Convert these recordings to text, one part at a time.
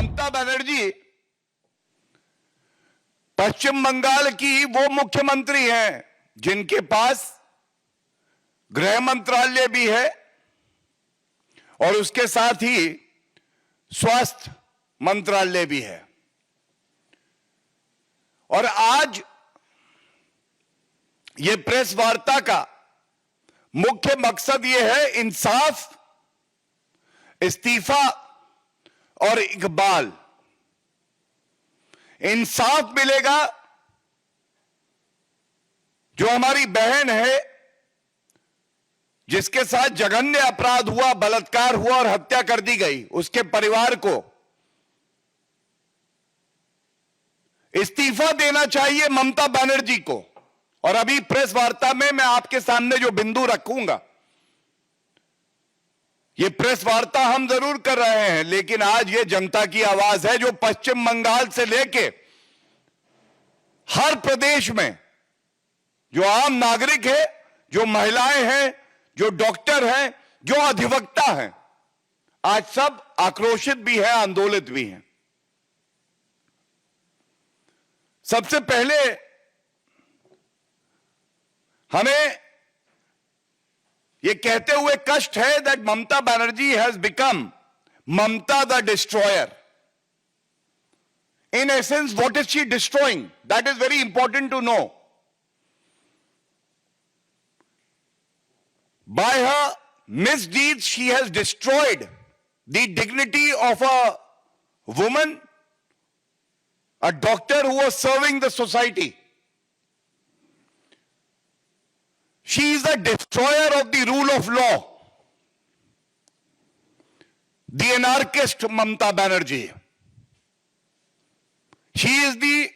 ममता बनर्जी पश्चिम बंगाल की वो मुख्यमंत्री हैं जिनके पास गृह मंत्रालय भी है और उसके साथ ही स्वास्थ्य मंत्रालय भी है। और आज ये प्रेस वार्ता का मुख्य मकसद ये है इंसाफ, इस्तीफा और इकबाल। इंसाफ मिलेगा जो हमारी बहन है जिसके साथ जघन्य अपराध हुआ, बलात्कार हुआ और हत्या कर दी गई, उसके परिवार को इस्तीफा देना चाहिए ममता बनर्जी को। और अभी प्रेस वार्ता में मैं आपके सामने जो बिंदु रखूंगा, ये प्रेस वार्ता हम जरूर कर रहे हैं, लेकिन आज ये जनता की आवाज है जो पश्चिम बंगाल से लेके हर प्रदेश में जो आम नागरिक है, जो महिलाएं हैं, जो डॉक्टर हैं, जो अधिवक्ता हैं, आज सब आक्रोशित भी हैं, आंदोलित भी हैं। सबसे पहले हमें यह कहते हुए कष्ट है that Mamata Banerjee has become Mamata the destroyer. In essence, what is she destroying? That is very important to know. By her misdeeds, she has destroyed the dignity of a woman, a doctor who was serving the society. She is the destroyer of the rule of law. The anarchist Mamata Banerjee. She is the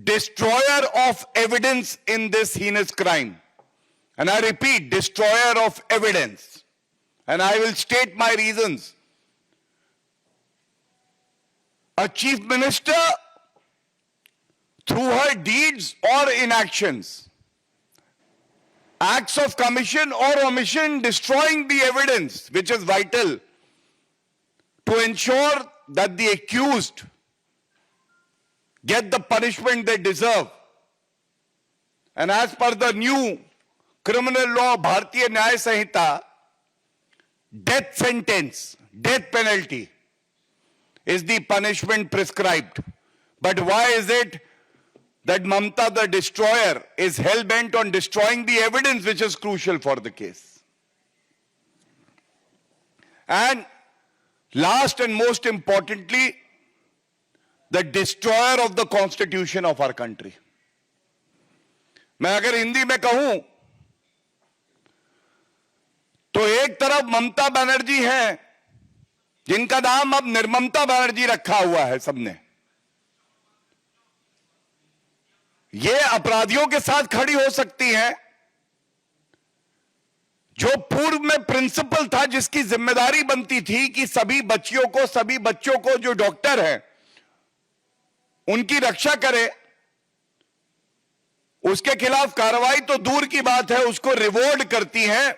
destroyer of evidence in this heinous crime. And I repeat, destroyer of evidence. And I will state my reasons. A chief minister, through her deeds or inactions, acts of commission or omission, destroying the evidence which is vital to ensure that the accused get the punishment they deserve. And as per the new criminal law, Bharatiya Nyaya Sanhita, death sentence, death penalty is the punishment prescribed. But why is it that Mamata the destroyer is hell-bent on destroying the evidence which is crucial for the case? And last and most importantly, the destroyer of the constitution of our country. मैं अगर हिंदी में कहूं तो एक तरफ ममता बनर्जी हैं जिनका नाम अब निर्ममता बनर्जी रखा हुआ है सबने। ये अपराधियों के साथ खड़ी हो सकती हैं जो पूर्व में प्रिंसिपल था, जिसकी जिम्मेदारी बनती थी कि सभी बच्चों को जो डॉक्टर हैं उनकी रक्षा करे, उसके खिलाफ कार्रवाई तो दूर की बात है, उसको रिवॉर्ड करती हैं,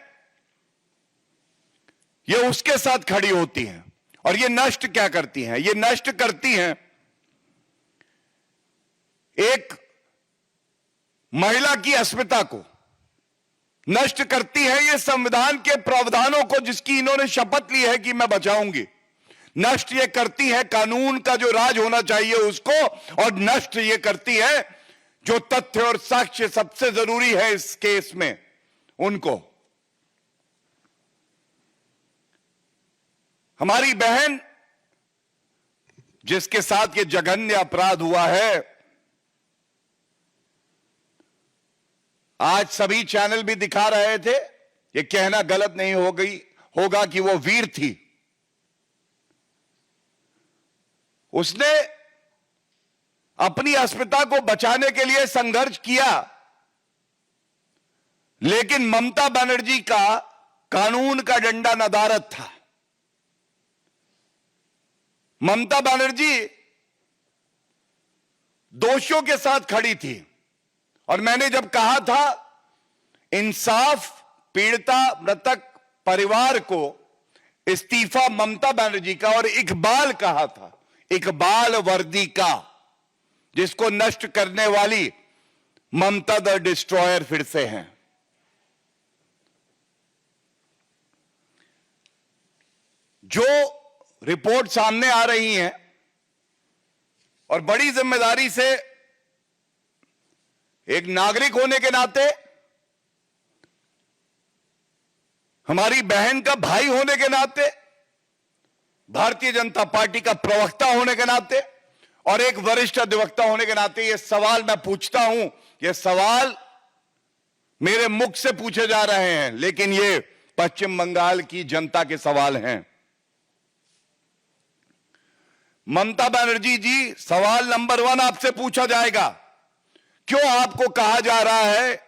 ये उसके साथ खड़ी होती हैं। और ये नष्ट क्या करती हैं? ये नष्ट करती हैं एक महिला की अस्मिता को, नष्ट करती है ये संविधान के प्रावधानों को जिसकी इन्होंने शपथ ली है कि मैं बचाऊंगी, नष्ट ये करती है कानून का जो राज होना चाहिए उसको, और नष्ट ये करती है जो तथ्य और साक्ष्य सबसे जरूरी है इस केस में उनको। हमारी बहन जिसके साथ ये जघन्य अपराध हुआ है, आज सभी चैनल भी दिखा रहे थे, ये कहना गलत नहीं होगा कि वो वीर थी। उसने अपनी अस्मिता को बचाने के लिए संघर्ष किया, लेकिन ममता बनर्जी का कानून का डंडा नदारद था। ममता बनर्जी दोषियों के साथ खड़ी थी, और मैंने जब कहा था इंसाफ, पीड़िता मृतक परिवार को इस्तीफा ममता बनर्जी का और इकबाल कहा था, इकबाल वर्दी का, जिसको नष्ट करने वाली ममता द डिस्ट्रॉयर फिर से हैं। जो रिपोर्ट सामने आ रही हैं और बड़ी जिम्मेदारी से एक नागरिक होने के नाते, हमारी बहन का भाई होने के नाते, भारतीय जनता पार्टी का प्रवक्ता होने के नाते और एक वरिष्ठ अधिवक्ता होने के नाते यह सवाल मैं पूछता हूं। यह सवाल मेरे मुख से पूछे जा रहे हैं, लेकिन ये पश्चिम बंगाल की जनता के सवाल हैं। ममता बनर्जी जी, सवाल नंबर 1 आपसे पूछा जाएगा, क्यों आपको कहा जा रहा है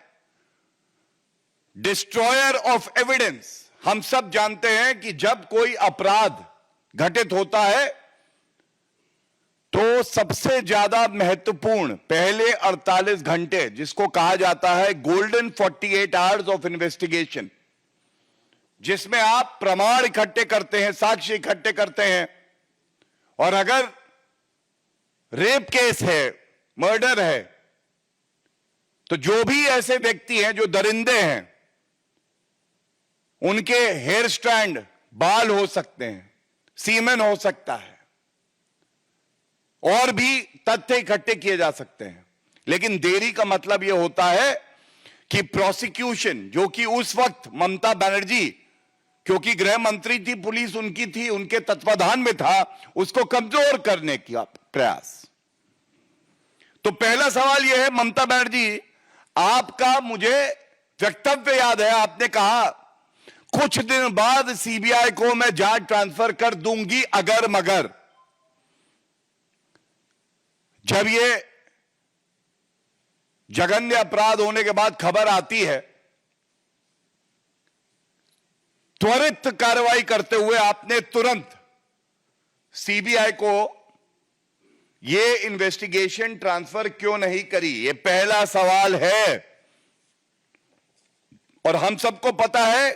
डिस्ट्रॉयर ऑफ एविडेंस? हम सब जानते हैं कि जब कोई अपराध घटित होता है तो सबसे ज्यादा महत्वपूर्ण पहले 48 घंटे, जिसको कहा जाता है गोल्डन 48 आवर्स ऑफ इन्वेस्टिगेशन, जिसमें आप प्रमाण इकट्ठे करते हैं, साक्ष्य इकट्ठे करते हैं, और अगर रेप केस है, मर्डर है, तो जो भी ऐसे व्यक्ति हैं जो दरिंदे हैं, उनके हेयर स्ट्रैंड, बाल हो सकते हैं, सीमेन हो सकता है, और भी तथ्य इकट्ठे किए जा सकते हैं। लेकिन देरी का मतलब यह होता है कि प्रोसिक्यूशन, जो कि उस वक्त ममता बनर्जी, क्योंकि गृह मंत्री थी, पुलिस उनकी थी, उनके तत्वाधान में था, उसको कमजोर करने का प्रयास। तो पहला सवाल यह है, ममता बनर्जी, आपका मुझे वक्तव्य याद है, आपने कहा कुछ दिन बाद सीबीआई को मैं जांच ट्रांसफर कर दूंगी अगर मगर। जब ये जघन्य अपराध होने के बाद खबर आती है, त्वरित कार्रवाई करते हुए आपने तुरंत सीबीआई को यह इन्वेस्टिगेशन ट्रांसफर क्यों नहीं करी? यह पहला सवाल है। और हम सबको पता है,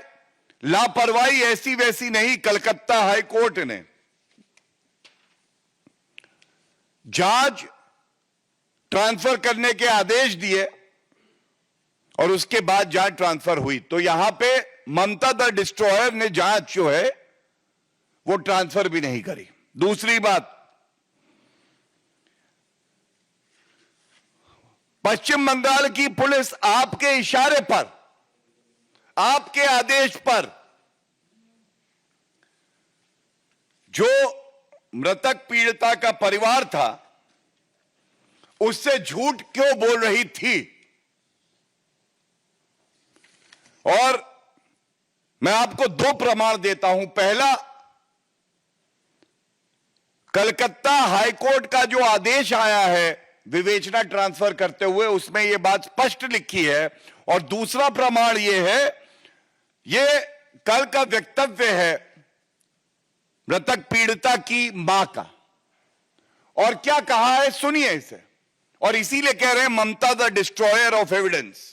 लापरवाही ऐसी वैसी नहीं, कलकत्ता हाई कोर्ट ने जांच ट्रांसफर करने के आदेश दिए और उसके बाद जांच ट्रांसफर हुई। तो यहां पे ममता द डिस्ट्रॉयर ने जांच जो है वो ट्रांसफर भी नहीं करी। दूसरी बात, पश्चिम बंगाल की पुलिस आपके इशारे पर, आपके आदेश पर, जो मृतक पीड़िता का परिवार था उससे झूठ क्यों बोल रही थी? और मैं आपको 2 प्रमाण देता हूं। पहला, कलकत्ता हाईकोर्ट का जो आदेश आया है विवेचना ट्रांसफर करते हुए, उसमें यह बात स्पष्ट लिखी है। और दूसरा प्रमाण यह है, यह कल का वक्तव्य है मृतक पीड़िता की मां का। और क्या कहा है सुनिए इसे, और इसीलिए कह रहे हैं ममता द डिस्ट्रॉयर ऑफ एविडेंस।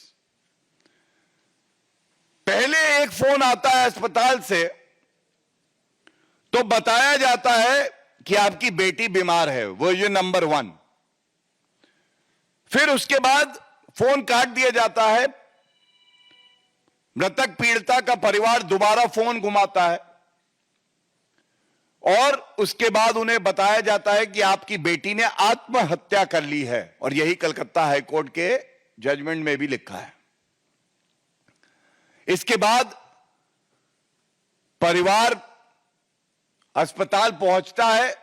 पहले एक फोन आता है अस्पताल से, तो बताया जाता है कि आपकी बेटी बीमार है, वर्जन नंबर 1। फिर उसके बाद फोन काट दिया जाता है, मृतक पीड़िता का परिवार दोबारा फोन घुमाता है और उसके बाद उन्हें बताया जाता है कि आपकी बेटी ने आत्महत्या कर ली है। और यही कलकत्ता हाईकोर्ट के जजमेंट में भी लिखा है। इसके बाद परिवार अस्पताल पहुंचता है